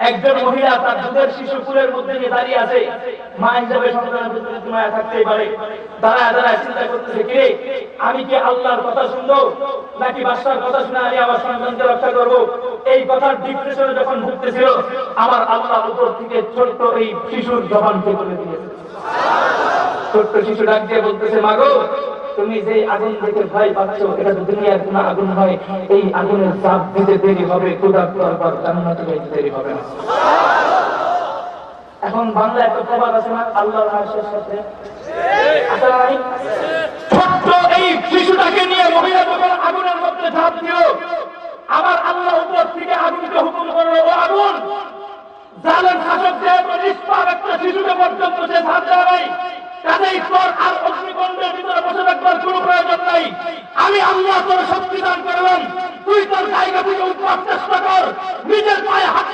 একজন মহিলা তার দুধের শিশু কুলের মধ্যে নিয়ে দাঁড়িয়ে আছে, মা হিসেবে সন্তানের প্রতি মায়া থাকতেই পারে। দাঁড়ায় দাঁড়ায় চিন্তা করতেছে, কিরে আমি কি আল্লাহর কথা শুনবো নাকি বাদশার কথা শুনে আমি আমার সন্তানকে রক্ষা করবো? এই কথার ডিপ্রেশনে যখন ভুগতেছিল, আমার আল্লাহ উপর থেকে ছোট্ট এই শিশুর জবানকে তুলে দিয়েছে। ছোট্ট শিশু ডাক দিয়ে বলতেছে, মাগো তুমি যে আগুন দেখে ভয় পাচ্ছ, এটা তো দুনিয়ার কোন আগুন হয়, এই আগুনের চাপ দিতে দেরি হবে, খোদার দরবার জান্নাতে যাইতে দেরি হবে না। এখন বাংলা একটা প্রবাদ আছে না, আল্লাহর আরশের সাথে আছে না? ছোট্ট এই শিশুটাকে নিয়ে মহিলা যখন আগুনের মধ্যে ঝাঁপ দিল, আবার আল্লাহ উপর থেকে আগুনকে হুকুম করলো, ও আগুন, জালেম শাসক যেহেতু নিষ্পাপ একটা শিশুকে পর্যন্ত সে ছাড় দেওয়া নাই, কাজেই তোর আর অগ্নিকুণ্ডের ভিতরে বসে থাকবার কোনো প্রয়োজন নাই। আমি আল্লাহ তোর শক্তি দান করলাম, তুই তোর জায়গা থেকে উঠবার চেষ্টা কর, নিজের পায়ে হাত